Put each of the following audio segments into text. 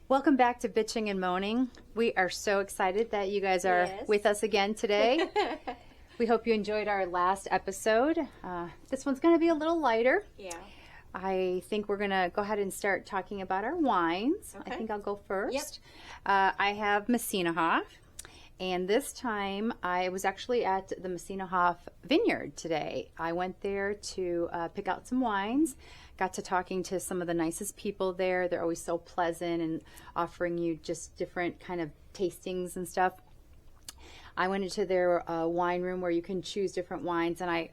Welcome back to Bitching and Moaning. We are so excited that you guys are with us again today. We hope you enjoyed our last episode. This one's going to be a little lighter. Yeah. I think we're going to go ahead and start talking about our wines. Okay. I think I'll go first. Yep. I have Messinahof, and this time I was actually at the Messinahof vineyard today. I went there to pick out some wines. Got to talking to some of the nicest people there. They're always so pleasant and offering you just different kind of tastings and stuff. I went into their wine room where you can choose different wines, and I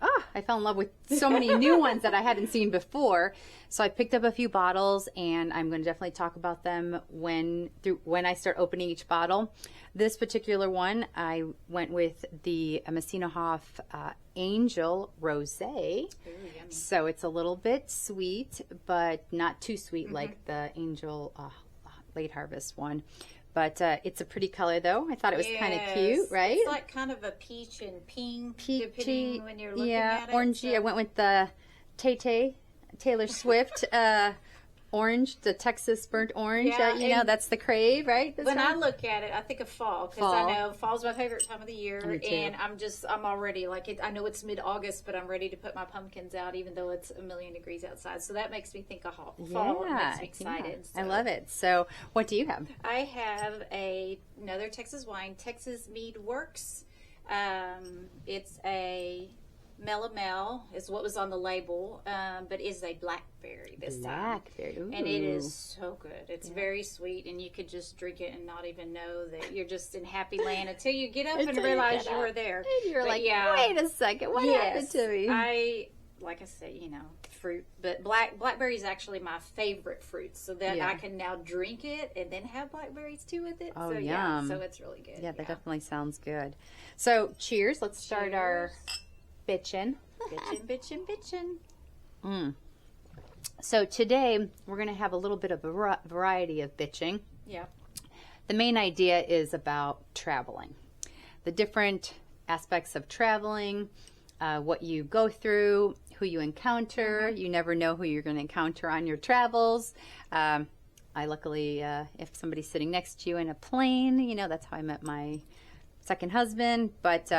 fell in love with so many new ones that I hadn't seen before. So I picked up a few bottles, and I'm going to definitely talk about them when I start opening each bottle. This particular one, I went with the Messinahof Angel Rosé. So it's a little bit sweet, but not too sweet like the Angel Late Harvest one. But it's a pretty color, though. I thought it was kind of cute, right? It's like kind of a peach and pink, depending when you're looking at it. Orangey. So. I went with the Taylor Swift orange, the Texas burnt orange. Yeah, that's the crave, right? I look at it, I think of fall, because I know fall's my favorite time of the year, and I'm already I know it's mid-August, but I'm ready to put my pumpkins out, even though it's 1,000,000 degrees outside. So that makes me think of fall. It makes me excited. Yeah. So. I love it. So what do you have? I have another Texas wine, Texas Mead Works. It's a Melomel is what was on the label, but is a blackberry this time. Ooh. And it is so good. It's very sweet, and you could just drink it and not even know that you're just in happy land until you get up and realize you were there. And you're wait a second, what happened to me? Like I said, fruit, but blackberry is actually my favorite fruit, so that I can now drink it and then have blackberries too with it. Oh, so yum. So it's really good. Yeah, that definitely sounds good. So cheers. Let's start our Bitchin. Bitchin. So today we're going to have a little bit of a variety of bitching. Yeah. The main idea is about traveling. The different aspects of traveling, what you go through, who you encounter. You never know who you're going to encounter on your travels. I luckily, if somebody's sitting next to you in a plane, that's how I met my second husband. But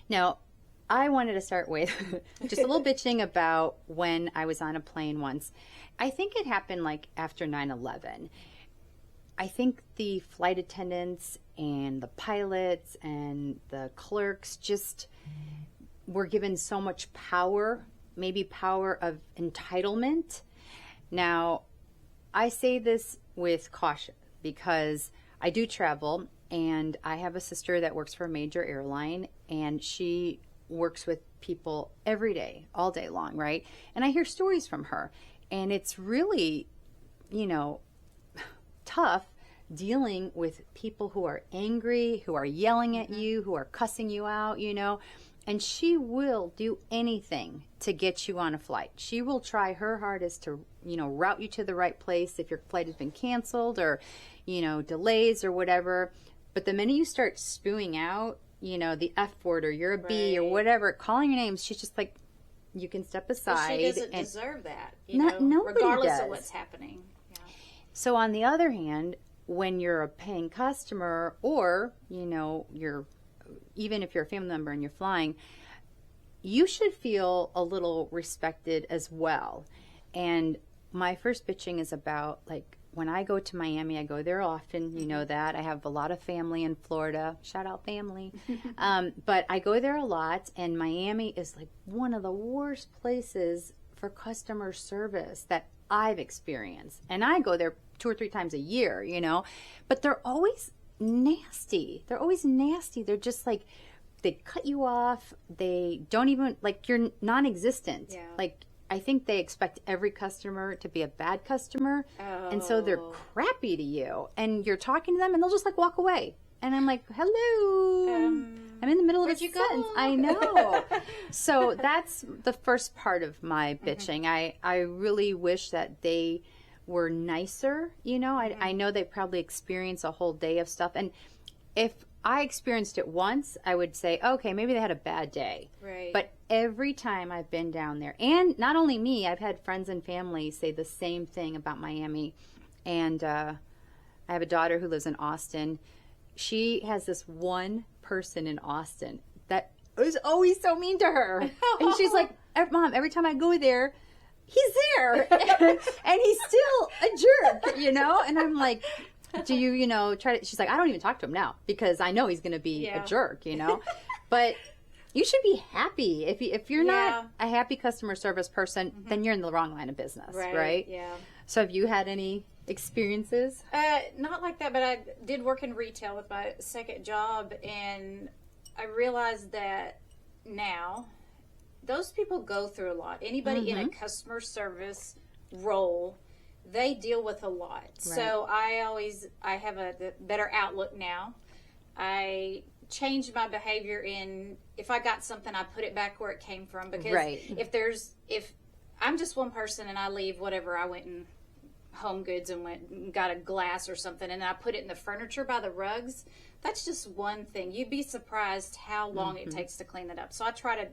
now, I wanted to start with just a little bitching about when I was on a plane once. I think it happened after 9/11. I think the flight attendants and the pilots and the clerks just were given so much power, maybe power of entitlement. Now, I say this with caution because I do travel, and I have a sister that works for a major airline, and she works with people every day, all day long, right? And I hear stories from her, and it's really, tough dealing with people who are angry, who are yelling at you, who are cussing you out, and she will do anything to get you on a flight. She will try her hardest to, route you to the right place if your flight has been canceled or, delays or whatever. But the minute you start spewing out, the F word or you're a B or whatever, calling your names, she's just like, you can step aside. Well, she doesn't deserve that, nobody regardless does. of what's happening. Yeah. So on the other hand, when you're a paying customer or, you're, even if you're a family member and you're flying, you should feel a little respected as well. And my first bitching is about when I go to Miami, I go there often, you know that. I have a lot of family in Florida. Shout out family. But I go there a lot, and Miami is one of the worst places for customer service that I've experienced. And I go there 2 or 3 times a year, But they're always nasty. They're just they cut you off. They don't even, you're non-existent. Yeah. I think they expect every customer to be a bad customer. Oh. And so they're crappy to you. And you're talking to them and they'll just like walk away. And I'm like, hello. I'm in the middle of a sentence. I know. So that's the first part of my bitching. I really wish that they were nicer. You know, I know they probably experience a whole day of stuff. And if I experienced it once, I would say, okay, maybe they had a bad day. Right. But every time I've been down there, and not only me, I've had friends and family say the same thing about Miami. And I have a daughter who lives in Austin. She has this one person in Austin that is always so mean to her. And she's like, Mom, every time I go there, he's there. And he's still a jerk, you know? And I'm like, do you, you know, try to, she's like, I don't even talk to him now because I know he's going to be a jerk, you know? But you should be happy. If you're not a happy customer service person, then you're in the wrong line of business, right? Yeah. So have you had any experiences? Not like that, but I did work in retail with my second job, and I realized that now those people go through a lot. Anybody in a customer service role, they deal with a lot. Right. So I have a better outlook now. I change my behavior in, if I got something, I put it back where it came from, because if I'm just one person and I leave whatever, I went and Home Goods and went and got a glass or something, and I put it in the furniture by the rugs, that's just one thing. You'd be surprised how long it takes to clean that up. So I try to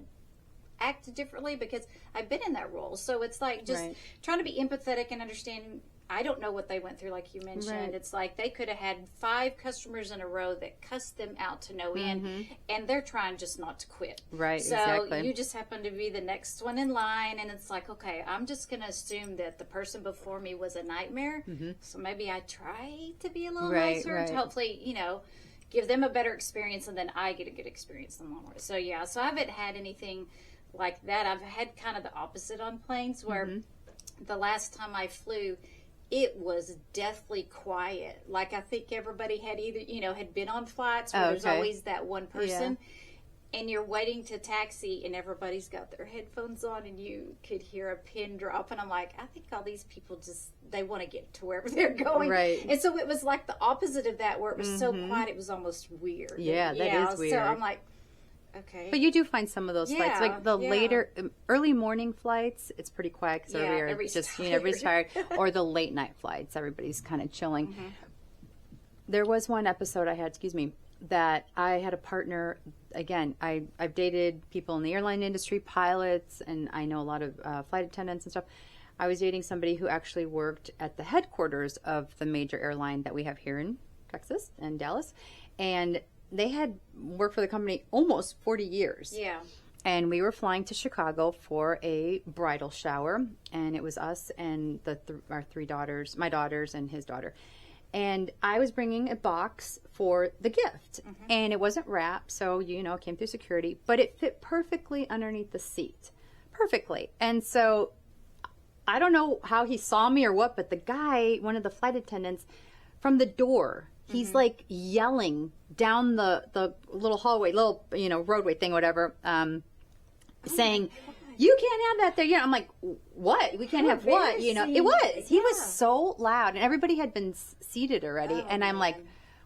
act differently because I've been in that role. So it's like just trying to be empathetic and understanding. I don't know what they went through, like you mentioned. Right. It's like they could have had 5 customers in a row that cussed them out to no end, and they're trying just not to quit. Right, so exactly. You just happen to be the next one in line, and it's like, okay, I'm just going to assume that the person before me was a nightmare, so maybe I try to be a little nicer to hopefully, you know, give them a better experience, and then I get a good experience in the long run. So, yeah, so I haven't had anything like that. I've had kind of the opposite on planes, where the last time I flew, it was deathly quiet. Like, I think everybody had either, you know, had been on flights where there's always that one person, and you're waiting to taxi, and everybody's got their headphones on, and you could hear a pin drop. And I'm like, I think all these people just, they want to get to wherever they're going. Right. And so it was like the opposite of that, where it was so quiet, it was almost weird. Yeah, that is weird. So I'm like, okay. But you do find some of those flights, like the later, early morning flights, it's pretty quiet because everybody's tired. Or the late night flights, everybody's kind of chilling. There was one episode I had, that I had a partner. Again, I've dated people in the airline industry, pilots, and I know a lot of flight attendants and stuff. I was dating somebody who actually worked at the headquarters of the major airline that we have here in Texas and Dallas. And they had worked for the company almost 40 years. Yeah. And we were flying to Chicago for a bridal shower. And it was us and our 3 daughters, my daughters and his daughter. And I was bringing a box for the gift. And it wasn't wrapped, so, you know, it came through security. But it fit perfectly underneath the seat. Perfectly. And so I don't know how he saw me or what, but the guy, one of the flight attendants, from the door, he's like yelling down the little hallway, roadway thing, whatever, saying, "You can't have that there." I'm like, "What? We can't have what?" It was. He was so loud, and everybody had been seated already. And I'm like,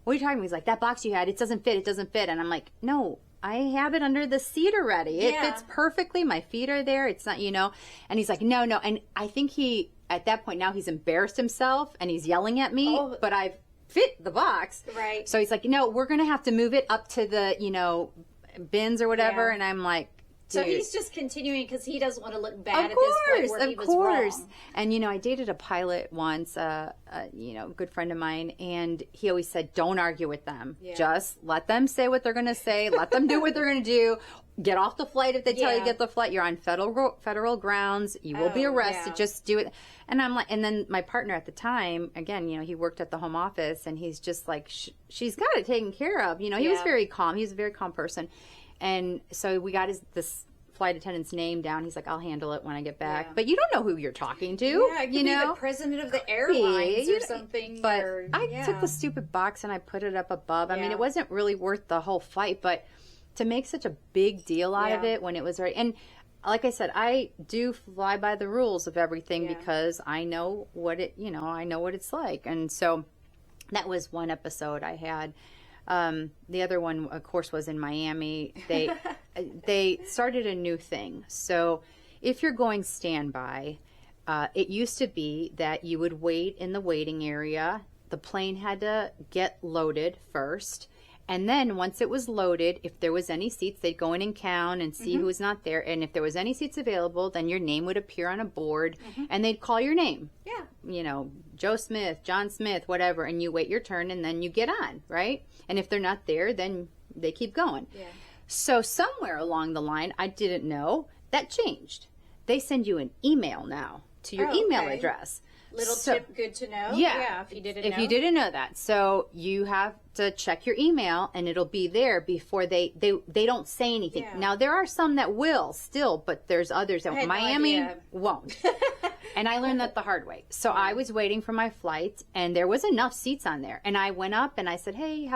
"What are you talking about?" He's like, "That box you had, it doesn't fit. It doesn't fit." And I'm like, "No, I have it under the seat already. It fits perfectly. My feet are there. It's not, And he's like, no. And I think at that point now, he's embarrassed himself and he's yelling at me, but I've fit the box. Right. So he's like, no, we're going to have to move it up to the, bins or whatever. And I'm like, dude. So he's just continuing because he doesn't want to look bad at this point where he was wrong. And, I dated a pilot once, a good friend of mine, and he always said, don't argue with them. Yeah. Just let them say what they're going to say. Let them do what they're going to do. Get off the flight if they tell you to get the flight. You're on federal grounds. You will be arrested. Just do it. And I'm like, and then my partner at the time, again, he worked at the home office, and he's just like, she's got it taken care of. He was very calm. He was a very calm person. And so we got this flight attendant's name down. He's like, I'll handle it when I get back. Yeah. But you don't know who you're talking to. Yeah, it could be the president of the airlines or something. But I took the stupid box and I put it up above. I mean, it wasn't really worth the whole fight, but to make such a big deal out of it when it was right. And like I said, I do fly by the rules of everything because I know what I know what it's like. And so that was one episode I had. The other one, of course, was in Miami. They started a new thing. So if you're going standby, it used to be that you would wait in the waiting area. The plane had to get loaded first, And then once it was loaded, if there was any seats, they'd go in and count and see who was not there. And if there was any seats available, then your name would appear on a board and they'd call your name. Yeah. You know, Joe Smith, John Smith, whatever. And you wait your turn and then you get on, right? And if they're not there, then they keep going. Yeah. So somewhere along the line, I didn't know, that changed. They send you an email now to your email address. Little tip, good to know. Yeah. If you didn't know. If you didn't know that. So you have to check your email and it'll be there before they don't say anything. Yeah. Now there are some that will still, but there's others that Miami won't. And I learned that the hard way. So I was waiting for my flight and there was enough seats on there. And I went up and I said, hey,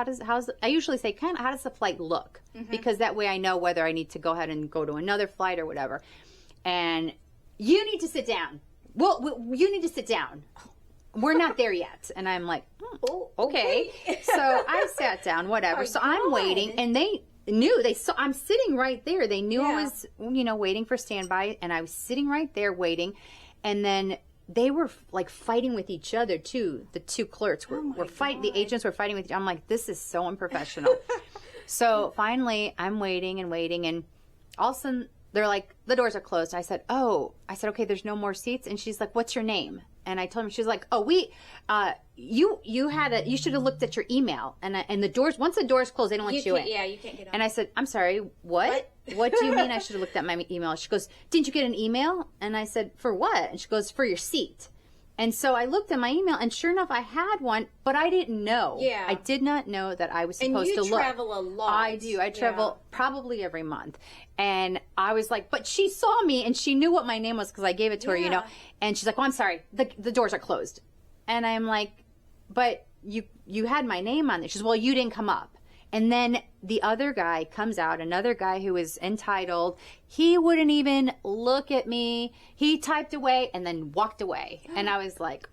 I usually say, how does the flight look? Because that way I know whether I need to go ahead and go to another flight or whatever. And you need to sit down. Well, you need to sit down. We're not there yet. And I'm like, okay. So I sat down, whatever. So I'm waiting, and they knew. They saw I'm sitting right there. They knew I was, waiting for standby, and I was sitting right there waiting. And then they were like fighting with each other too. The two clerks were fighting. The agents were fighting with each other. I'm like, this is so unprofessional. So finally, I'm waiting, and all of a sudden, they're like, the doors are closed. I said, okay, there's no more seats. And she's like, what's your name? And I told him, she's like, you should have looked at your email. And the doors, once the doors close, they don't let you in. Yeah, you can't get on. And I said, I'm sorry, what? What do you mean I should have looked at my email? She goes, didn't you get an email? And I said, for what? And she goes, for your seat. And so I looked at my email, and sure enough, I had one, but I didn't know. Yeah. I did not know that I was supposed to look. And you travel a lot. I do. I travel probably every month. And I was like, but she saw me, and she knew what my name was because I gave it to her, And she's like, oh, I'm sorry. The doors are closed. And I'm like, but you had my name on there. She says, well, you didn't come up. And then the other guy comes out, another guy who is entitled. He wouldn't even look at me. He typed away and then walked away. And I was like,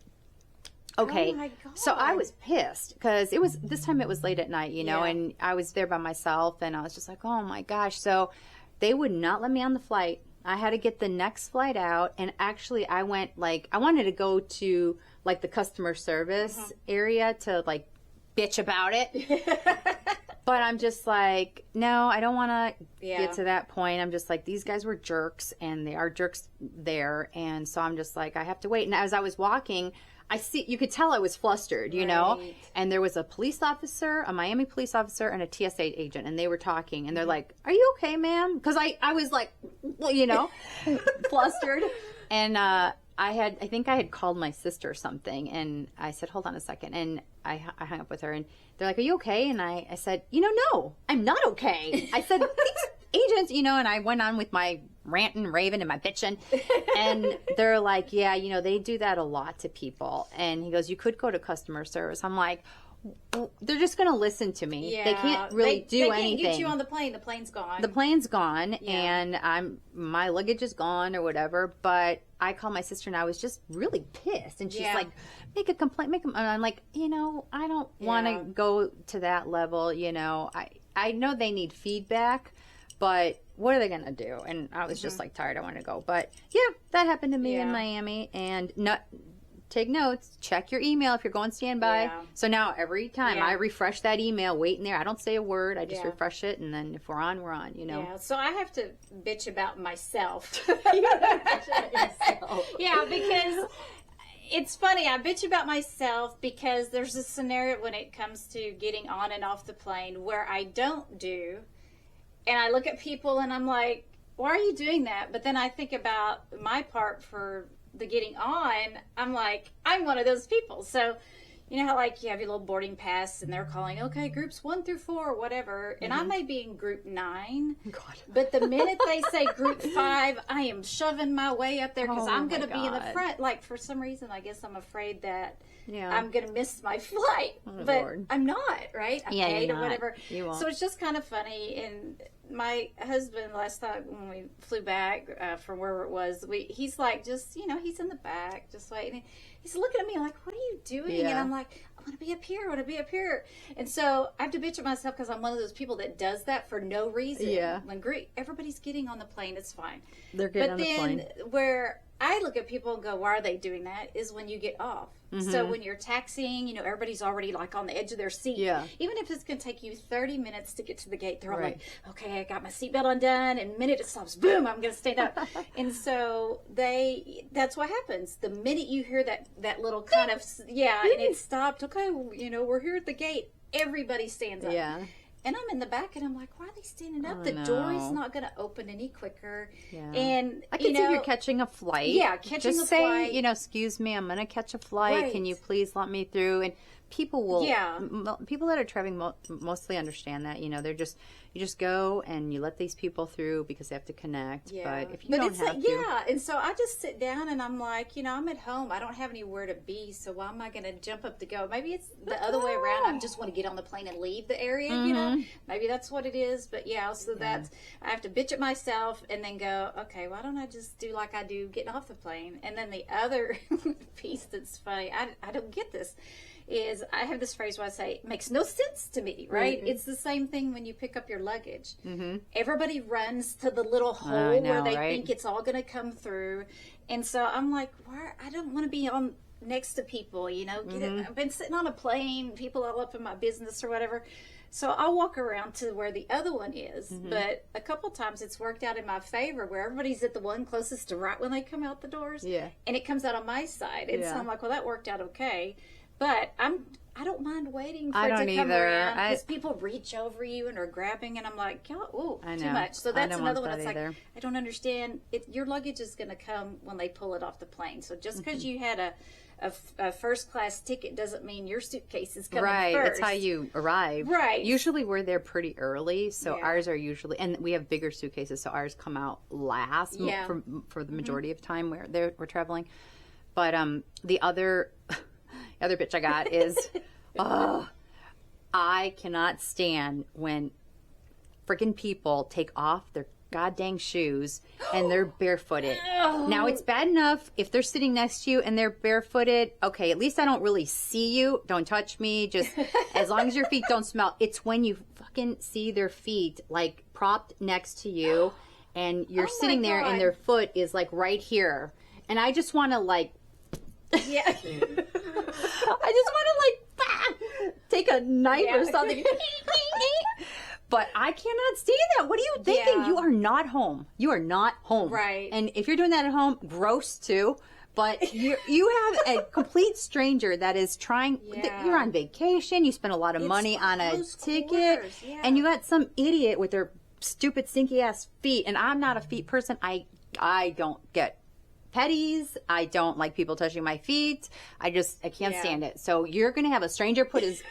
okay. Oh my God. So I was pissed because this time it was late at night, and I was there by myself, and I was just like, oh my gosh. So they would not let me on the flight. I had to get the next flight out. And actually I wanted to go to like the customer service area to like bitch about it. But I'm just like, no, I don't want to get to that point. I'm just like, these guys were jerks, and they are jerks there. And so I'm just like, I have to wait. And as I was walking, you could tell I was flustered, and there was a police officer, a Miami police officer, and a TSA agent, and they were talking, and they're like, are you okay, ma'am? Because I was like, flustered. And I think I had called my sister or something, and I said, hold on a second. And I hung up with her, and they're like, are you okay? And I said, no, I'm not okay. I said, these agents, and I went on with my ranting, raving, and my bitching. And they're like, yeah, they do that a lot to people. And he goes, you could go to customer service. I'm like, they're just going to listen to me. Yeah, they can't really do anything. They can't get you on the plane. The plane's gone. The plane's gone, and my luggage is gone or whatever. But I called my sister, and I was just really pissed. And she's like, make a complaint. And I'm like, I don't want to go to that level. I know they need feedback, but what are they going to do? And I was just like tired. I want to go. But yeah, that happened to me in Miami. And take notes, check your email if you're going standby. Yeah. So now every time I refresh that email, wait in there. I don't say a word. I just refresh it. And then if we're on, we're on, Yeah, so I have to bitch about myself. Yourself. Yeah, because it's funny. I bitch about myself because there's a scenario when it comes to getting on and off the plane where I don't do. And I look at people and I'm like, why are you doing that? But then I think about my part for the getting on. I'm like, I'm one of those people. So, you know how like you have your little boarding pass and they're calling, okay, groups 1 through 4, whatever. And I may be in group 9. God. But the minute they say group 5, I am shoving my way up there because I'm going to be in the front. Like for some reason, I guess I'm afraid that I'm going to miss my flight. But Lord. I'm not, right? I'm paid or whatever. You won't. So it's just kind of funny. And my husband last time when we flew back from wherever it was, he's like, just, he's in the back, just waiting. He's looking at me like, what are you doing? And I'm like, want to be up here. I want to be up here. And so I have to bitch at myself because I'm one of those people that does that for no reason. Yeah. When everybody's getting on the plane, it's fine. They're getting on the plane. But then where I look at people and go, why are they doing that? Is when you get off. Mm-hmm. So when you're taxiing, you know, everybody's already like on the edge of their seat. Yeah. Even if it's going to take you 30 minutes to get to the gate, they're all Right. like, okay, I got my seatbelt undone. And the minute it stops, boom, I'm going to stand up. And so that's what happens. The minute you hear that little kind of, and it stopped. Okay, you know, we're here at the gate. Everybody stands up. Yeah. And I'm in the back, and I'm like, why are they standing up? Oh, The door is no. not going to open any quicker. Yeah. And, I can see if you're catching a flight. Yeah, catching Just a say, flight. you know, excuse me, I'm going to catch a flight. Right. Can you please let me through? And people will, Yeah. people that are traveling mostly understand that. You know, you just go and you let these people through because they have to connect. Yeah. But if you don't have to. Yeah, and so I just sit down and I'm like, you know, I'm at home. I don't have anywhere to be, so why am I going to jump up to go? Maybe it's the other way around. I just want to get on the plane and leave the area, you know? Maybe that's what it is. But yeah, so that's, I have to bitch at myself and then go, okay, why don't I just do like I do getting off the plane? And then the other piece that's funny, I don't get this, is I have this phrase where I say, it makes no sense to me, right? Mm-hmm. It's the same thing when you pick up your luggage. Mm-hmm. Everybody runs to the little hole where they right? think it's all going to come through. And so I'm like, why? I don't want to be on next to people, you know. I've been sitting on a plane, people all up in my business or whatever. So I'll walk around to where the other one is. But a couple times it's worked out in my favor where everybody's at the one closest to right when they come out the doors. Yeah. And it comes out on my side. And so Yeah. I'm like, well, that worked out okay. But I don't mind waiting for I it to don't come either. around because people reach over you and are grabbing, and I'm like, oh, I too know. much. So I that's don't another want one. It's that like either. I don't understand. Your luggage is going to come when they pull it off the plane. So just because you had a first class ticket doesn't mean your suitcase is coming Right, first. that's how you arrive. Right. Usually we're there pretty early, so Yeah. ours are usually, and we have bigger suitcases, so ours come out last Yeah. for the majority of time we're traveling. But the other bitch I got is, I cannot stand when freaking people take off their goddamn shoes and they're barefooted. Now it's bad enough if they're sitting next to you and they're barefooted. Okay, at least I don't really see you. Don't touch me. Just as long as your feet don't smell. It's when you fucking see their feet like propped next to you and you're Oh my sitting there God. and their foot is like right here. And I just want to like Yeah. I just want to like take a knife or something. But I cannot stand that. What are you thinking? Yeah. You are not home. You are not home. Right. And if you're doing that at home, gross too. But you have a complete stranger that is trying. Yeah. You're on vacation. You spend a lot of It's money on a close ticket, quarters, yeah. and you got some idiot with their stupid stinky ass feet. And I'm not a feet person. I don't get petties. I don't like people touching my feet. I can't Yeah. stand it. So you're gonna have a stranger put his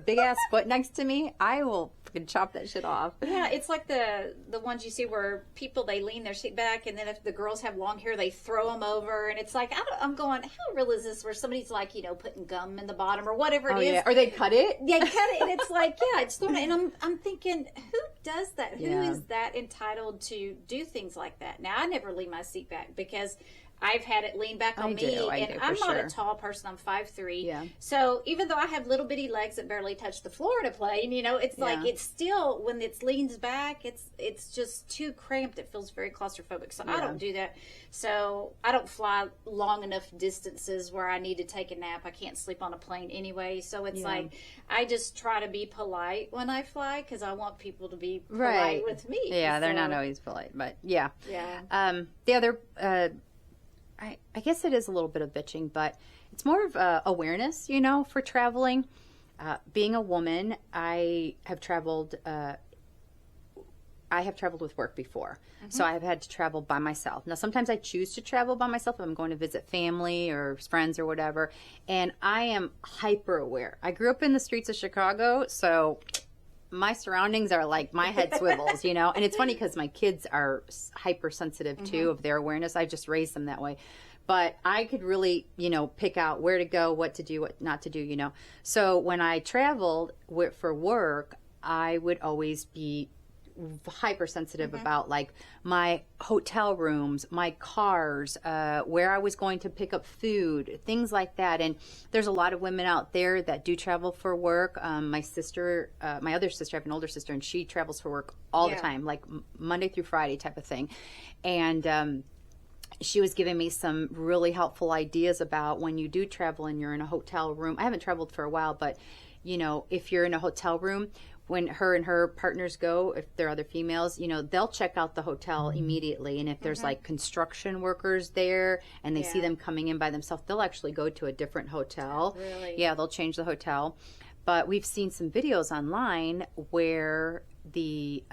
big ass foot next to me. I will fucking chop that shit off. Yeah, it's like the ones you see where people, they lean their seat back, and then if the girls have long hair, they throw them over, and it's like, I'm going, how real is this where somebody's like, you know, putting gum in the bottom or whatever it is. Yeah. Or they cut it. They cut it, and it's like, yeah, it's thrown. And I'm thinking, who does that? Yeah. Who is that entitled to do things like that? Now, I never lean my seat back because I've had it lean back on I me, do, and for I'm not sure. a tall person. I'm 5'3". Yeah. So even though I have little bitty legs that barely touch the floor in a plane, you know, it's like Yeah. it's still when it leans back, it's just too cramped. It feels very claustrophobic. So I Yeah. don't do that. So I don't fly long enough distances where I need to take a nap. I can't sleep on a plane anyway. So it's Yeah. like I just try to be polite when I fly because I want people to be polite Right. with me. Yeah, they're So, not always polite, but yeah. Yeah. The other, I guess it is a little bit of bitching, but it's more of awareness, you know, for traveling. Being a woman, I have traveled with work before. So I've had to travel by myself. Now, sometimes I choose to travel by myself if I'm going to visit family or friends or whatever. And I am hyper aware. I grew up in the streets of Chicago, so my surroundings are like my head swivels, you know. And it's funny because my kids are hypersensitive too of their awareness. I just raised them that way. But I could really, you know, pick out where to go, what to do, what not to do, you know. So when I traveled for work, I would always be hypersensitive about like my hotel rooms, my cars, where I was going to pick up food, things like that. And there's a lot of women out there that do travel for work. My sister, my other sister, I have an older sister, and she travels for work all the time, like Monday through Friday type of thing. And she was giving me some really helpful ideas about when you do travel and you're in a hotel room. I haven't traveled for a while, but you know, if you're in a hotel room, when her and her partners go, if they're other females, you know, they'll check out the hotel immediately. And if there's like construction workers there and they see them coming in by themselves, they'll actually go to a different hotel. Really? Yeah, they'll change the hotel. But we've seen some videos online where the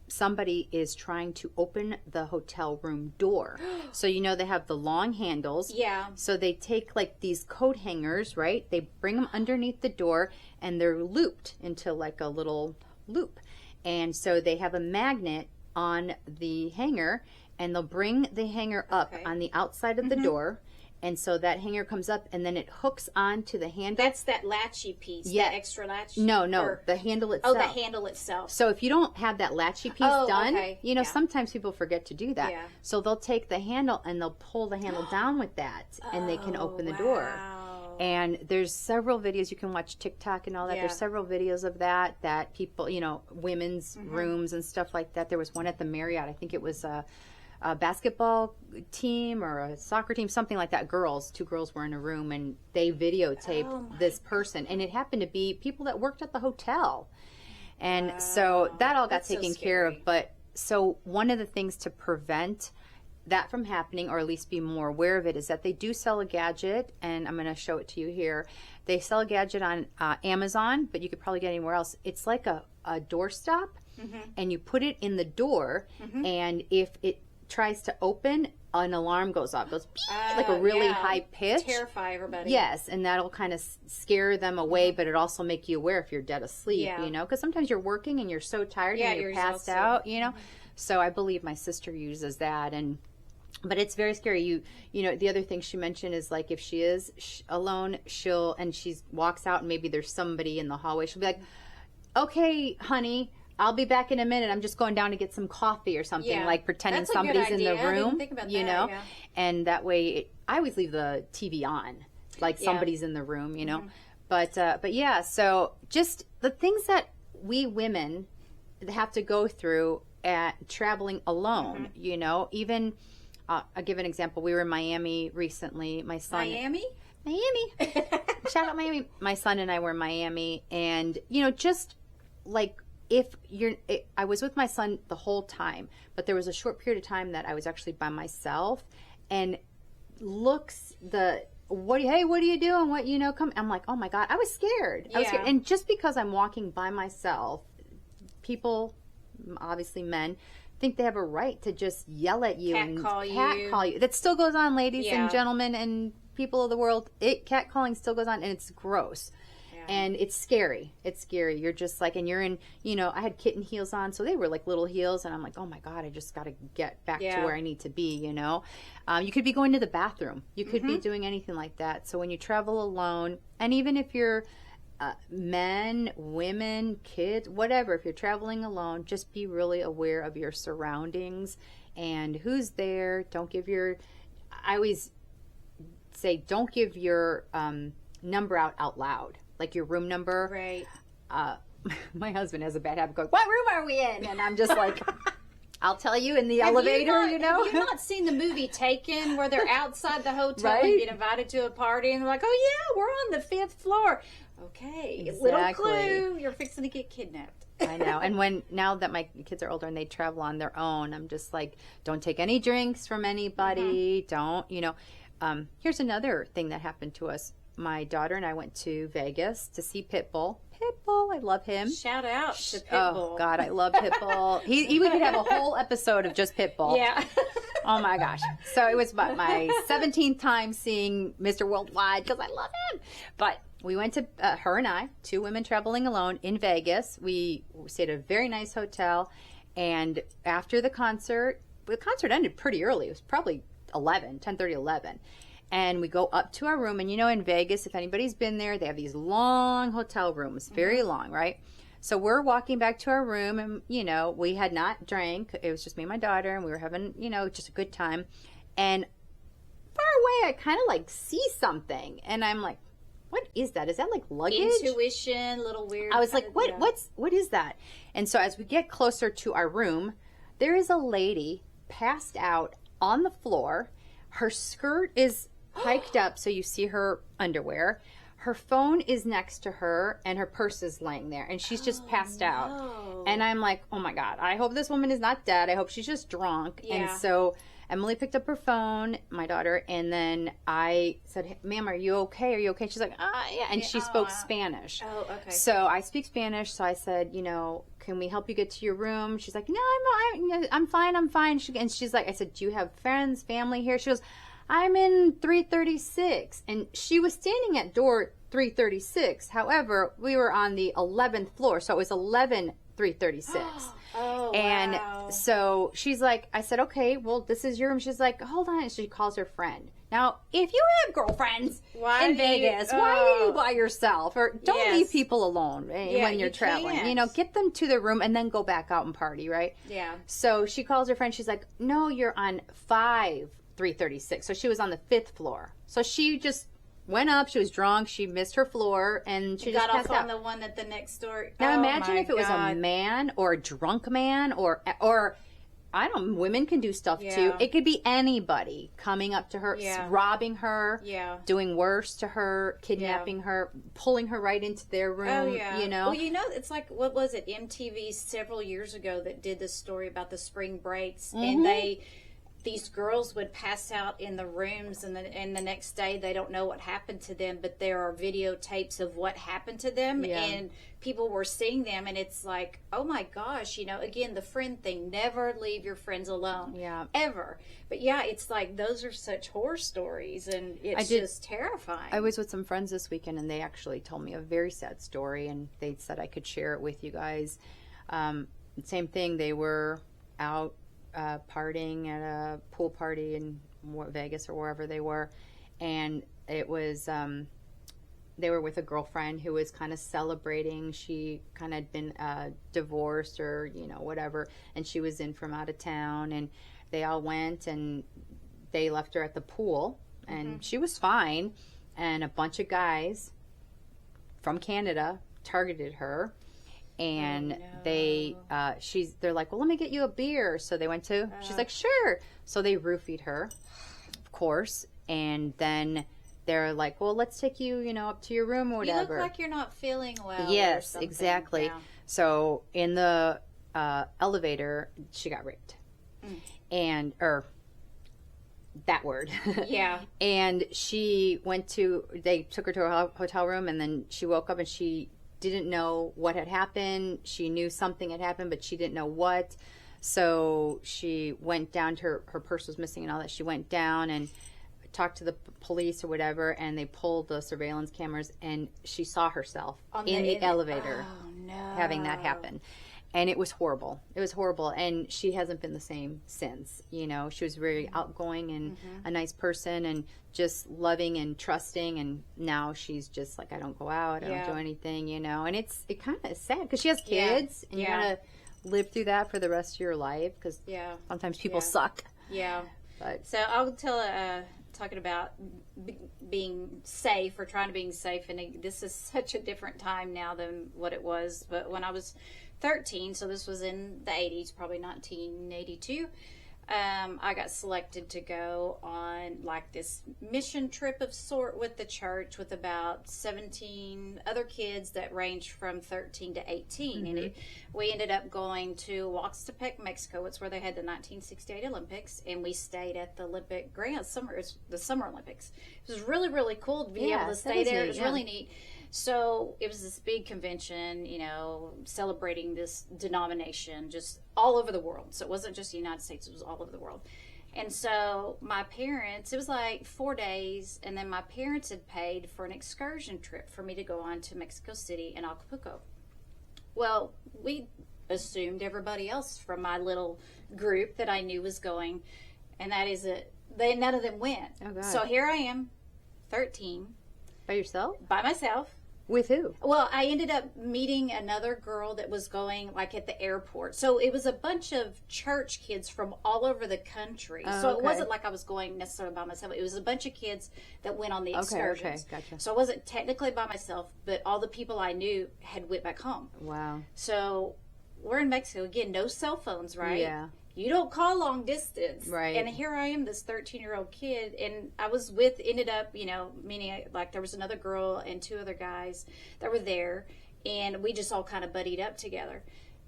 somebody is trying to open the hotel room door. So, you know, they have the long handles. Yeah. So they take like these coat hangers, right? They bring them underneath the door and they're looped into like a little loop. And so they have a magnet on the hanger and they'll bring the hanger up on the outside of the door. And so that hanger comes up and then it hooks onto the handle. That's that latchy piece, that extra latch? No, or, the handle itself. Oh, the handle itself. So if you don't have that latchy piece done, you know, yeah. sometimes people forget to do that. Yeah. So they'll take the handle and they'll pull the handle down with that and they can open the door. And there's several videos, you can watch TikTok and all that. There's several videos of that people, you know, women's rooms and stuff like that. There was one at the Marriott. I think it was a basketball team or a soccer team, something like that. Two girls were in a room and they videotaped this person. And it happened to be people that worked at the hotel. And so that all got taken care of. But so one of the things to prevent that from happening, or at least be more aware of it, is that they do sell a gadget, and I'm going to show it to you here. They sell a gadget on Amazon, but you could probably get anywhere else. It's like a doorstop, and you put it in the door, and if it tries to open, an alarm goes off. It goes like a really high pitch. Terrify everybody. Yes, and that'll kind of scare them away, but it also make you aware if you're dead asleep, you know, because sometimes you're working and you're so tired and you're passed out, you know. So I believe my sister uses that, but it's very scary. You know, the other thing she mentioned is like if she is alone, she walks out and maybe there's somebody in the hallway. She'll be like, "Okay, honey, I'll be back in a minute. I'm just going down to get some coffee or something," like pretending somebody's in the room. I didn't think about you know, and that way I always leave the TV on, like somebody's in the room, you know. But yeah, so just the things that we women have to go through at traveling alone, you know, even. I'll give an example. We were in Miami recently. My son. Miami. Shout out Miami. My son and I were in Miami, and you know, just like I was with my son the whole time, but there was a short period of time that I was actually by myself, and hey, what are you doing? What, you know, come. I'm like, oh my God, I was scared. I was scared. And just because I'm walking by myself, people, obviously men, think they have a right to just yell at you and call you. That still goes on, ladies and gentlemen and people of the world. Catcalling still goes on, and it's gross. And it's scary. It's scary. You're just like, and you're in, you know, I had kitten heels on, so they were like little heels, and I'm like, oh my God, I just got to get back to where I need to be, you know. You could be going to the bathroom. You could be doing anything like that. So when you travel alone, and even if you're men, women, kids, whatever, if you're traveling alone, just be really aware of your surroundings and who's there. I always say, don't give your number out loud, like your room number. Right. My husband has a bad habit going, "What room are we in?" And I'm just like, I'll tell you in the elevator, you know. Have you not seen the movie Taken, where they're outside the hotel and get invited to a party and they're like, "Oh yeah, we're on the 5th floor." Okay, exactly. Little clue, you're fixing to get kidnapped. I know. And now that my kids are older and they travel on their own, I'm just like, don't take any drinks from anybody. Don't, you know. Here's another thing that happened to us. My daughter and I went to Vegas to see Pitbull. I love him. Shout out to Pitbull. Oh God, I love Pitbull. We could have a whole episode of just Pitbull. Yeah. Oh my gosh. So it was about my 17th time seeing Mr. Worldwide because I love him. But we went to, her and I, 2 women traveling alone in Vegas. We stayed at a very nice hotel. And after the concert ended pretty early. It was probably 10:30, 11. And we go up to our room. And you know, in Vegas, if anybody's been there, they have these long hotel rooms, very long, right? So we're walking back to our room, and, you know, we had not drank. It was just me and my daughter, and we were having, you know, just a good time. And far away, I kind of like see something, and I'm like, what is that? Is that like luggage? Intuition, little weird. I was like, what is that? And so as we get closer to our room, there is a lady passed out on the floor. Her skirt is hiked up so you see her underwear. Her phone is next to her, and her purse is laying there, and she's just passed out. And I'm like, oh my God, I hope this woman is not dead. I hope she's just drunk. Yeah. And so Emily picked up her phone, my daughter, and then I said, hey, ma'am, are you okay? Are you okay? She's like, yeah. And she spoke Spanish. Oh, okay. So I speak Spanish, so I said, you know, can we help you get to your room? She's like, no, I'm fine. And she's like, I said, do you have friends, family here? She goes, I'm in 336. And she was standing at door 336. However, we were on the 11th floor, so it was 336. Oh, and wow. So she's like, I said, okay, well, this is your room. She's like, hold on. And she calls her friend. Now, if you have girlfriends in Vegas, why are you by yourself? Or don't leave people alone when you're traveling. Can't. You know, get them to their room and then go back out and party, right? Yeah. So she calls her friend. She's like, no, you're on 336. So she was on the 5th floor. So she just went up. She was drunk. She missed her floor, and she just got passed off out. on the one at the next door. Now imagine if it was a man or a drunk man or I don't know, women can do stuff too. It could be anybody coming up to her, robbing her, doing worse to her, kidnapping her, pulling her right into their room, you know. Well, you know, it's like, what was it, MTV several years ago that did this story about the spring breaks, and these girls would pass out in the rooms, and the next day they don't know what happened to them, but there are videotapes of what happened to them, and people were seeing them, and it's like, oh my gosh, you know, again, the friend thing, never leave your friends alone, ever. But yeah, it's like, those are such horror stories, and it's just terrifying. I was with some friends this weekend, and they actually told me a very sad story, and they said I could share it with you guys. Same thing, they were out partying at a pool party in Vegas or wherever they were, and it was they were with a girlfriend who was kind of celebrating. She kind of had been divorced or, you know, whatever, and she was in from out of town, and they all went and they left her at the pool, and she was fine, and a bunch of guys from Canada targeted her. And they're like, well, let me get you a beer. So they went to, she's like, sure. So they roofied her, of course. And then they're like, well, let's take you, you know, up to your room or whatever. You look like you're not feeling well. Yes, exactly. Yeah. So in the elevator, she got raped. Or that word. Yeah. And they took her to a hotel room, and then she woke up and she didn't know what had happened. She knew something had happened, but she didn't know what. So she went down to her purse was missing and all that. She went down and talked to the police or whatever, and they pulled the surveillance cameras, and she saw herself in the elevator having that happen. And it was horrible. It was horrible. And she hasn't been the same since. You know, she was very outgoing and a nice person and just loving and trusting. And now she's just like, I don't go out. I don't do anything, you know. And it kind of is sad because she has kids and you got to live through that for the rest of your life because sometimes people suck. Yeah. But so I'll talking about being safe or trying to be safe. And this is such a different time now than what it was. But when I was 13, so this was in the 80s, probably 1982, I got selected to go on like this mission trip of sort with the church with about 17 other kids that ranged from 13 to 18. And we ended up going to Oaxtepec, Mexico. It's where they had the 1968 Olympics, and we stayed at the Olympic Grand Summer, the Summer Olympics. It was really, really cool to be able to stay there. It was really neat. So it was this big convention, you know, celebrating this denomination just all over the world. So it wasn't just the United States, it was all over the world. And so my parents, it was like 4 days, and then my parents had paid for an excursion trip for me to go on to Mexico City and Acapulco. Well, we assumed everybody else from my little group that I knew was going, and that is it. None of them went. Oh, God. So here I am, 13. By yourself? By myself. With who? Well, I ended up meeting another girl that was going like at the airport. So it was a bunch of church kids from all over the country. Oh, so okay. it wasn't like I was going necessarily by myself. It was a bunch of kids that went on the excursions. Okay, gotcha. So I wasn't technically by myself, but all the people I knew had went back home. Wow. So we're in Mexico. Again, no cell phones, right? Yeah. You don't call long distance. Right. And here I am, this 13-year-old kid, and I was ended up, meaning like there was another girl and 2 other guys that were there, and we just all kind of buddied up together.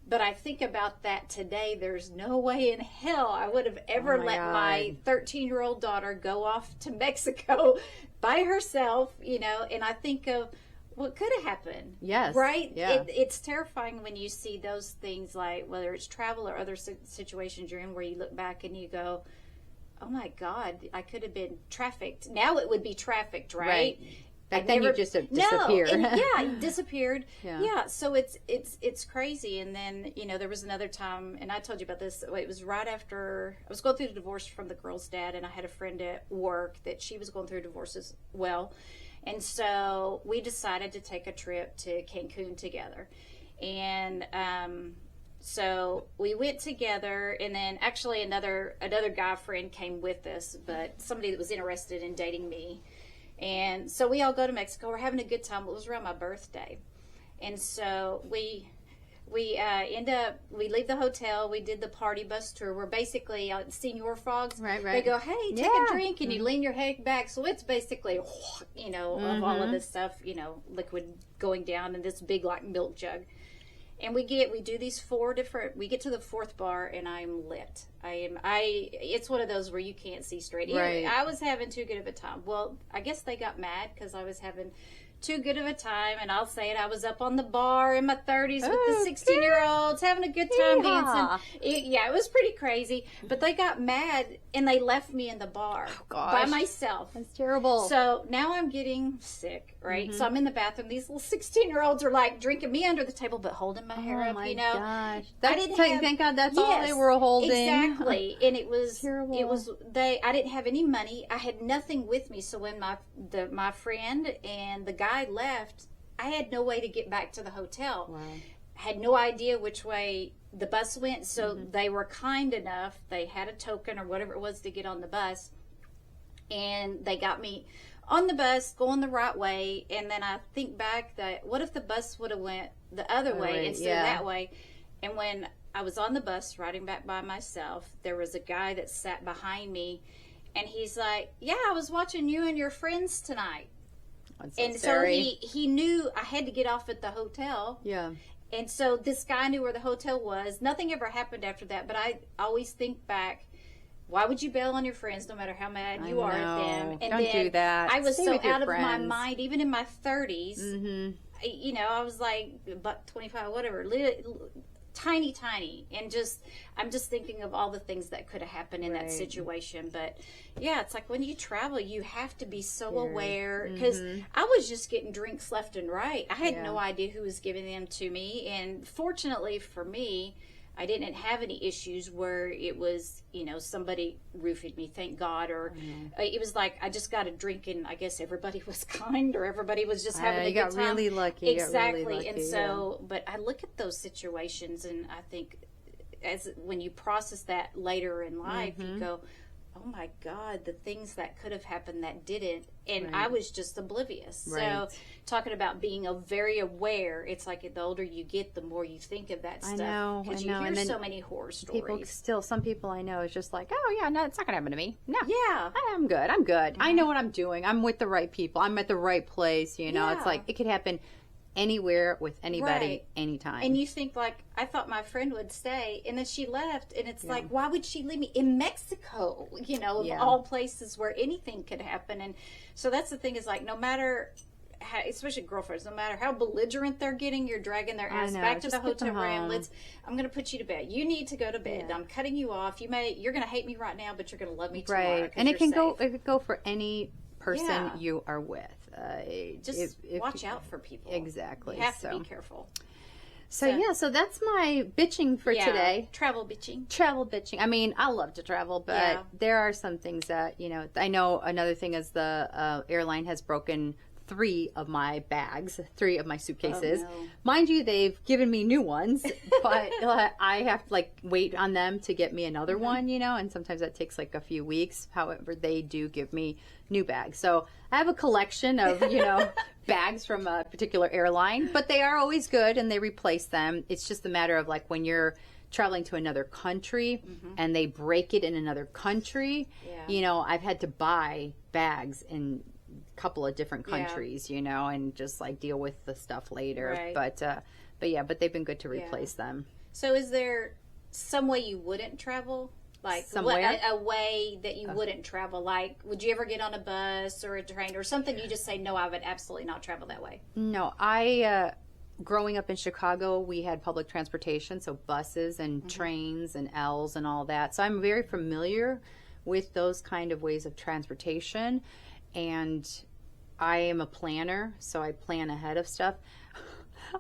But I think about that today, there's no way in hell I would have ever let my 13-year-old daughter go off to Mexico by herself, and I think of what could have happened. Yes. Right? Yeah. It's terrifying when you see those things, like whether it's travel or other situations you're in, where you look back and you go, oh my God, I could have been trafficked. Now it would be trafficked, right? Back then you just disappeared. It disappeared. Yeah. So it's crazy. And then, there was another time, and I told you about this, it was right after I was going through the divorce from the girl's dad, and I had a friend at work that she was going through a divorce as well. And so we decided to take a trip to Cancun together. And so we went together, and then actually another guy friend came with us, but somebody that was interested in dating me. And so we all go to Mexico. We're having a good time. It was around my birthday. And so we leave the hotel. We did the party bus tour. We're basically senior frogs. Right. They go, hey, take a drink, and you lean your head back. So it's basically, of all of this stuff, liquid going down in this big like milk jug. And we do these 4 different. We get to the 4th bar, and I'm lit. It's one of those where you can't see straight. Right. I was having too good of a time. Well, I guess they got mad because I was having too good of a time, and I'll say it, I was up on the bar in my 30s with the 16-year-olds having a good time dancing. It was pretty crazy, but they got mad and they left me in the bar by myself. That's terrible. So now I'm getting sick, right? So I'm in the bathroom. These little 16-year-olds are like drinking me under the table but holding my hair up, Gosh. Thank God that's all they were holding. Exactly. And it was terrible. I didn't have any money. I had nothing with me. So when my friend and the guy left, I had no way to get back to the hotel. Wow. Had no idea which way the bus went, so they were kind enough. They had a token or whatever it was to get on the bus, and they got me on the bus going the right way. And then I think back that what if the bus would have went the other way instead of that way? And when I was on the bus riding back by myself, there was a guy that sat behind me, and he's like, yeah, I was watching you and your friends tonight. So he knew I had to get off at the hotel. Yeah. And so this guy knew where the hotel was. Nothing ever happened after that, but I always think back, why would you bail on your friends no matter how mad you are at them? And don't do that. I was Stay so with your out of my friends. mind, even in my 30s. I was like, buck 25, whatever, tiny, and I'm just thinking of all the things that could have happened in that situation. But yeah, it's like when you travel, you have to be so aware, because I was just getting drinks left and right. I had no idea who was giving them to me, and fortunately for me, I didn't have any issues where it was, somebody roofied me, thank God, or it was like I just got a drink and I guess everybody was kind, or everybody was just having a good time. You got really lucky. Exactly. And so, but I look at those situations and I think when you process that later in life, you go, oh my God, the things that could have happened that didn't. And I was just oblivious. So talking about being very aware, it's like the older you get, the more you think of that stuff. I know. Because you hear so many horror stories. Some people I know is just like, oh yeah, no, it's not going to happen to me. No. Yeah. I'm good. I know what I'm doing. I'm with the right people. I'm at the right place. It's like it could happen anywhere with anybody anytime. And you think like, I thought my friend would stay, and then she left, and it's like, why would she leave me in Mexico, of all places where anything could happen? And so that's the thing, is like, no matter how, especially girlfriends, no matter how belligerent they're getting, you're dragging their ass back to the hotel room. I'm going to put you to bed. You need to go to bed. I'm cutting you off. You're going to hate me right now, but you're going to love me tomorrow. And it can go for any person you are with. Just watch out for people. Exactly. You have to be careful. So that's my bitching for today. Travel bitching. I mean, I love to travel, but there are some things that, I know another thing is the airline has broken 3 of my bags, 3 of my suitcases. Oh, no. Mind you, they've given me new ones, but I have to like wait on them to get me another one, you know, and sometimes that takes like a few weeks. However, they do give me new bags. So I have a collection of, you know, bags from a particular airline, but they are always good and they replace them. It's just a matter of like when you're traveling to another country and they break it in another country, you know, I've had to buy bags in a couple of different countries, you know, and just like deal with the stuff later. Right. But they've been good to replace them. So is there some way you wouldn't travel? Like Somewhere? a way that you wouldn't travel? Like, would you ever get on a bus or a train or something you just say, no, I would absolutely not travel that way? No, growing up in Chicago, we had public transportation, so buses and trains and L's and all that. So I'm very familiar with those kind of ways of transportation. And I am a planner, so I plan ahead of stuff.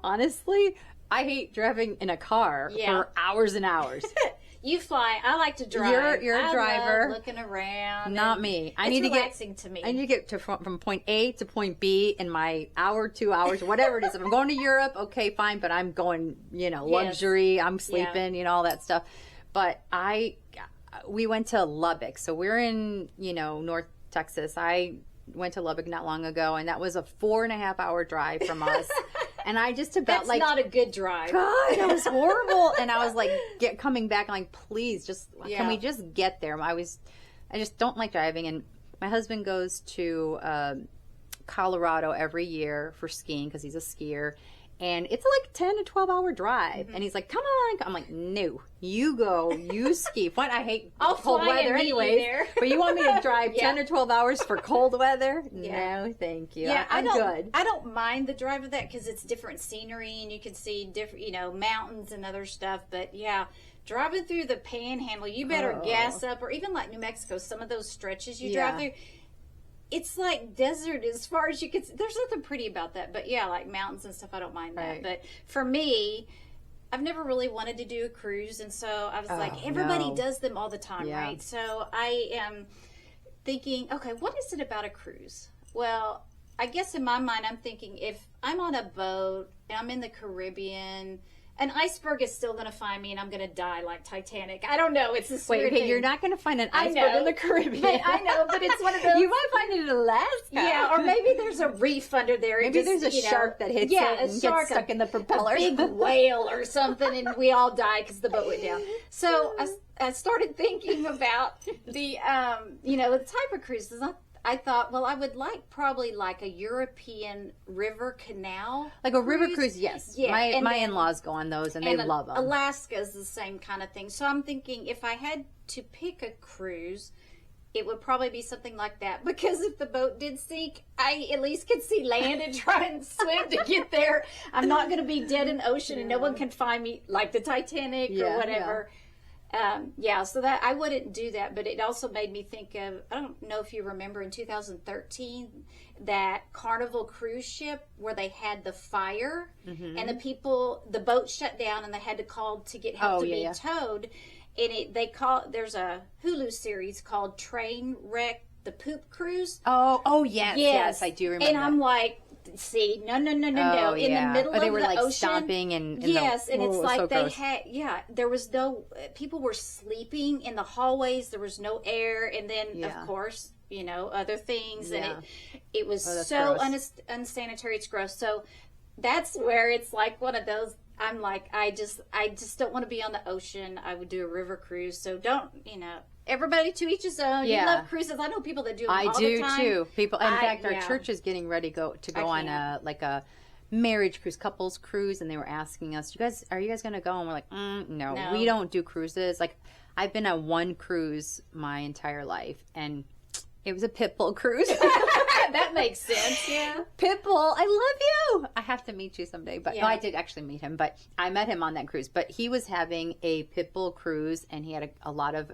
Honestly, I hate driving in a car for hours and hours. You fly. I like to drive. You're a driver. I love looking around. Not me. It's relaxing to me. I need to get from point A to point B in my hour, 2 hours, whatever it is. If I'm going to Europe, okay, fine, but I'm going, you know, luxury. I'm sleeping, you know, all that stuff. But we went to Lubbock. So we're in, you know, North Texas. I went to Lubbock not long ago, and that was a 4.5 hour drive from us. And I just about That's not a good drive. God, it was horrible. And I was like, coming back, I'm like, please, can we just get there? I just don't like driving. And my husband goes to Colorado every year for skiing because he's a skier. And it's like 10 to 12 hour drive. And he's like, come on. I'm like, no, you go, you ski. Fine, I hate cold weather anyway. But you want me to drive 10 or 12 hours for cold weather? No, thank you. Yeah, I'm good. I don't mind the drive of that because it's different scenery and you can see different, you know, mountains and other stuff. But yeah, driving through the panhandle, you better gas up. Or even like New Mexico, some of those stretches you drive through. It's like desert as far as you can see. There's nothing pretty about that. But yeah, like mountains and stuff, I don't mind that. But for me, I've never really wanted to do a cruise. And so I was like, everybody does them all the time, right? So I am thinking, okay, what is it about a cruise? Well, I guess in my mind, I'm thinking if I'm on a boat and I'm in the Caribbean, an iceberg is still going to find me and I'm going to die like Titanic. I don't know. It's this weird thing. You're not going to find an iceberg in the Caribbean. I know, but it's one of those. You might find it in Alaska. Yeah, or maybe there's a reaf under there. Maybe there's a shark that hits it and gets stuck in the propeller. A big whale or something, and we all die because the boat went down. So I started thinking about the, you know, the type of cruises. I thought, well, I would probably like a European river canal. Like a river cruise, yes. Yeah. My in-laws go on those and they love them. Alaska is the same kind of thing. So I'm thinking if I had to pick a cruise, it would probably be something like that. Because if the boat did sink, I at least could see land and try and swim to get there. I'm not going to be dead in the ocean and no one can find me like the Titanic or whatever. So that I wouldn't do that, but it also made me think of, I don't know if you remember in 2013, that Carnival cruise ship where they had the fire and the boat shut down and they had to call to get help to be towed. And there's a Hulu series called Train Wreck, the Poop Cruise. Oh, yes, I do remember. And I'm like, see, no. In the middle of they were the like ocean, stomping and it's like so they gross. there was no people were sleeping in the hallways. There was no air, and then of course, you know, other things, and it was so unsanitary. It's gross. So that's where it's like one of those. I'm like, I just don't want to be on the ocean. I would do a river cruise. So don't, you know. Everybody to each his own. You love cruises. I know people that do them all the time. I do too. People. In fact, our church is getting ready to go on a marriage cruise, couples cruise, and they were asking us, are you guys going to go? And we're like, no, we don't do cruises. Like, I've been on one cruise my entire life, and it was a Pitbull cruise. That makes sense. Yeah, Pitbull, I love you. I have to meet you someday. But no, I did actually meet him. But I met him on that cruise. But he was having a Pitbull cruise, and he had a lot of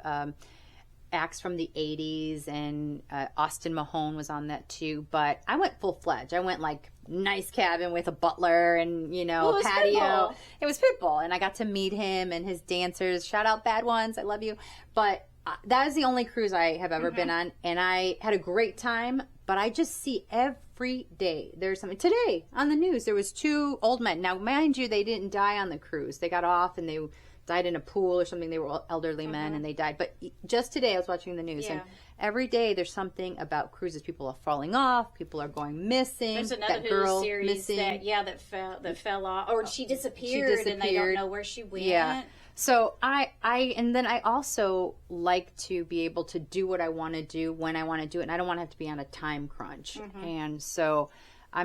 acts from the 80s, and Austin Mahone was on that too. But I went full-fledged. I went like nice cabin with a butler and, you know, a patio. Pitbull. It was Pitbull, and I got to meet him and his dancers. Shout out Bad Ones, I love you. But that is the only cruise I have ever been on, and I had a great time. But I just see every day there's something. Today on the news, there was 2 old men. Now, mind you, they didn't die on the cruise. They got off and they died in a pool or something. They were elderly men and they died. But just today, I was watching the news, and every day there's something about cruises. People are falling off. People are going missing. There's another Hulu series that fell off, or she disappeared, and they don't know where she went. Yeah. So and then I also like to be able to do what I want to do when I want to do it, and I don't want to have to be on a time crunch. And so my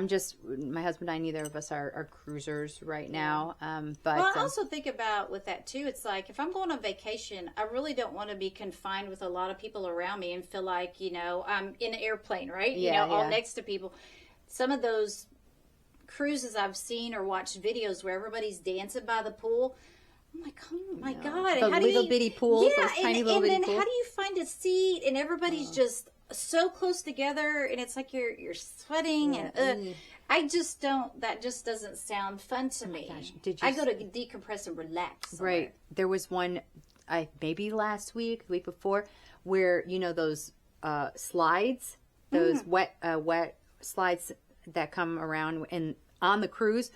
husband and I, neither of us are cruisers right now. But I also think about with that too, it's like if I'm going on vacation, I really don't want to be confined with a lot of people around me and feel like, I'm in an airplane, right? All next to people. Some of those cruises I've seen or watched videos where everybody's dancing by the pool. I'm like, oh my God. The little bitty pools, those tiny little bitty pools. And then how do you find a seat and everybody's just so close together and it's like you're sweating and I just don't, that just doesn't sound fun to me. Gosh, I go to decompress and relax somewhere. Right. There was one, maybe last week, the week before, where, those slides, those wet slides that come around and on the cruise,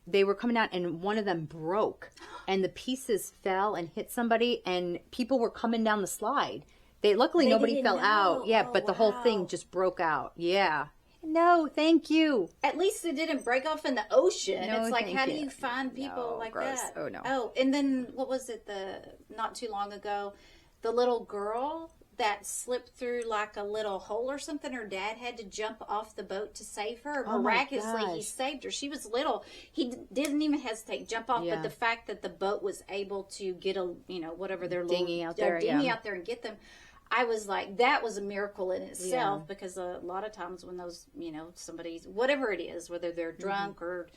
they were coming out and one of them broke and the pieces fell and hit somebody and people were coming down the slide. Luckily nobody fell out. Yeah, but the whole thing just broke out. Yeah. No, thank you. At least it didn't break off in the ocean. No, it's like, how do you find people like gross. that? Oh, no. Oh, and then what was it? Not too long ago, the little girl that slipped through like a little hole or something. Her dad had to jump off the boat to save her. Miraculously, he saved her. She was little. He didn't even hesitate, jump off. Yeah. But the fact that the boat was able to get whatever their dinghy out there and get them, I was like, that was a miracle in itself because a lot of times when those, somebody's, whatever it is, whether they're drunk or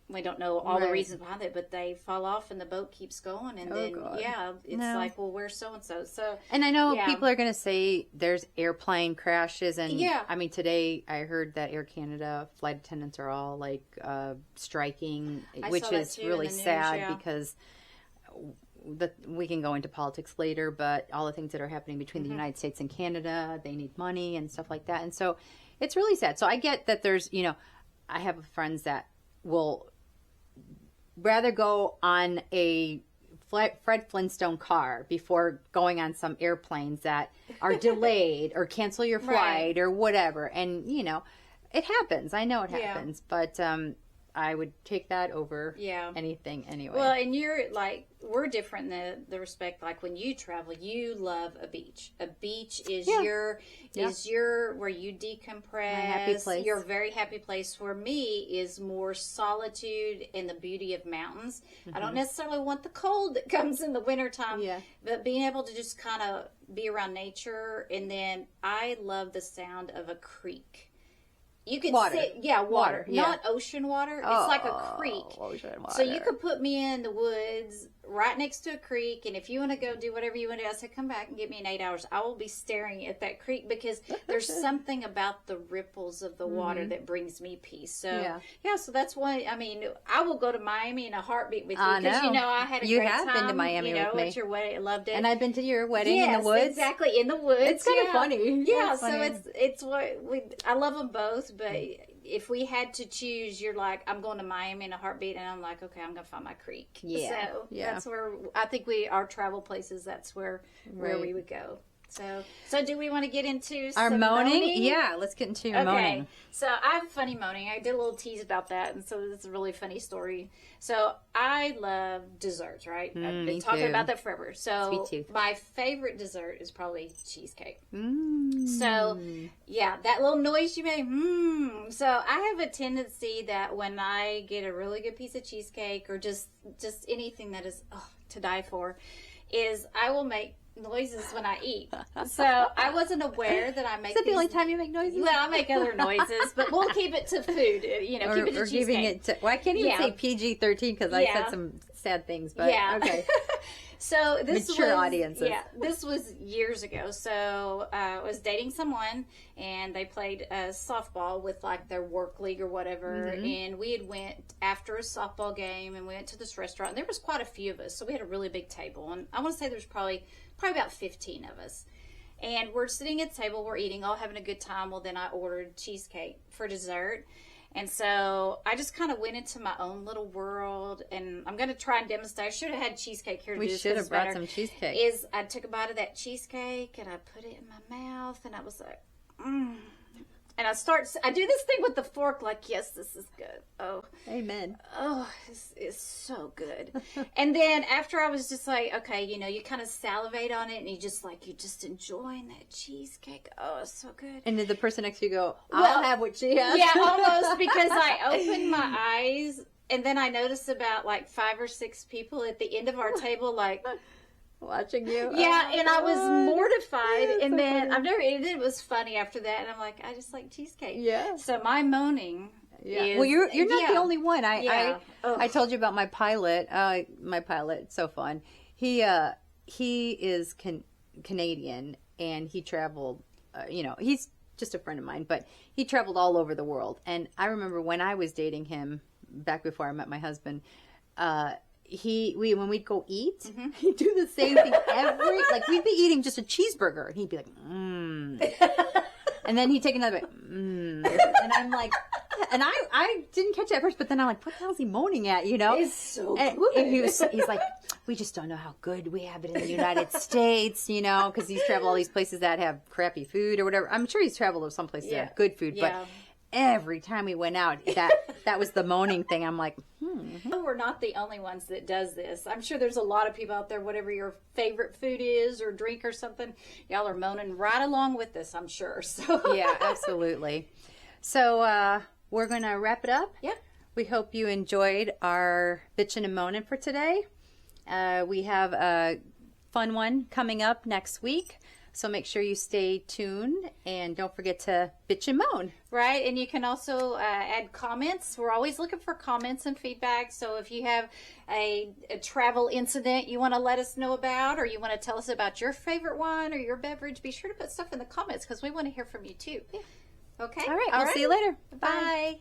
we don't know all the reasons behind it, but they fall off and the boat keeps going. And it's like, well, where's so-and-so? And I know people are going to say there's airplane crashes. And I mean, today I heard that Air Canada flight attendants are all like striking, which is really sad because we can go into politics later, but all the things that are happening between the United States and Canada, they need money and stuff like that. And so it's really sad. So I get that there's, I have friends that will rather go on a Fred Flintstone car before going on some airplanes that are delayed or cancel your flight or whatever. And, it happens. I know it happens. But I would take that over anything anyway. Well, and you're like, we're different in the respect, like when you travel, you love a beach. A beach is your where you decompress. My happy place. Your very happy place. For me is more solitude and the beauty of mountains. I don't necessarily want the cold that comes in the wintertime, but being able to just kind of be around nature. And then I love the sound of a creek. You could water. Not ocean water. It's like a creek. Ocean water. So you could put me in the woods right next to a creek, and if you want to go do whatever you want to do, I said, come back and get me in 8 hours. I will be staring at that creek because there's something about the ripples of the water that brings me peace. So so that's why, I mean, I will go to Miami in a heartbeat with you because I had a great time. You have been to Miami with me. At your wedding, I loved it. And I've been to your wedding in the woods. Exactly, in the woods. It's kind of funny. Yeah, it's what I love them both, but if we had to choose, you're like, I'm going to Miami in a heartbeat, and I'm like, okay, I'm going to find my creek. Yeah. So that's where I think our travel places, that's where we would go. So do we want to get into our moaning? Yeah, let's get into your moaning. So I have funny moaning. I did a little tease about that, and so it's a really funny story. So I love desserts, right? I've been talking about that forever. So my favorite dessert is probably cheesecake. So that little noise you make. So I have a tendency that when I get a really good piece of cheesecake or just anything that is to die for, is I will make noises when I eat. So I wasn't aware that I make. Is that the only time you make noises? Well, I make other noises, but we'll keep it to food. Keep it to cheesecake. Giving it to. Well, I can't even say PG-13 because I said some sad things. But okay. So this Mature was, audiences. Yeah, this was years ago. So I was dating someone, and they played softball with like their work league or whatever. And we had went after a softball game, and we went to this restaurant. And there was quite a few of us, so we had a really big table. And I want to say there's probably about 15 of us. And we're sitting at the table, we're eating, all having a good time. Well, then I ordered cheesecake for dessert. And so I just kind of went into my own little world, and I'm going to try and demonstrate. I should have had cheesecake here to do this. We should have brought some cheesecake. I took a bite of that cheesecake, and I put it in my mouth, and I was like, And I do this thing with the fork, like, yes, this is good. Oh. Amen. Oh, it's so good. And then after I was just like, okay, you kind of salivate on it, and you're just enjoying that cheesecake. Oh, it's so good. And did the person next to you go, I'll have what she has? Yeah, almost, because I opened my eyes, and then I noticed about like 5 or 6 people at the end of our table, like, watching you. Yeah, and I was mortified. And so then funny. it was funny after that. And I'm like, I just like cheesecake. Yeah. So my moaning. Yeah. Well, you're not the only one. I told you about my pilot. It's so fun. He is Canadian, and he traveled. He's just a friend of mine, but he traveled all over the world. And I remember when I was dating him back before I met my husband. When we'd go eat, he'd do the same thing we'd be eating just a cheeseburger, and he'd be like, and then he'd take another bite, and I'm like, and I didn't catch it at first, but then I'm like, what the hell is he moaning at, It's so good. And he's like, we just don't know how good we have it in the United States, because he's traveled all these places that have crappy food or whatever. I'm sure he's traveled to some places that have good food, but every time we went out, that was the moaning thing. I'm like, We're not the only ones that does this. I'm sure there's a lot of people out there, whatever your favorite food is or drink or something, y'all are moaning right along with us, I'm sure. So yeah, absolutely. So we're going to wrap it up. Yep. We hope you enjoyed our Bitchin' and Moannin' for today. We have a fun one coming up next week. So make sure you stay tuned, and don't forget to bitch and moan. Right, and you can also add comments. We're always looking for comments and feedback. So if you have a travel incident you want to let us know about, or you want to tell us about your favorite one or your beverage, be sure to put stuff in the comments, because we want to hear from you too. Yeah. Okay. All right. We'll see you later. Bye.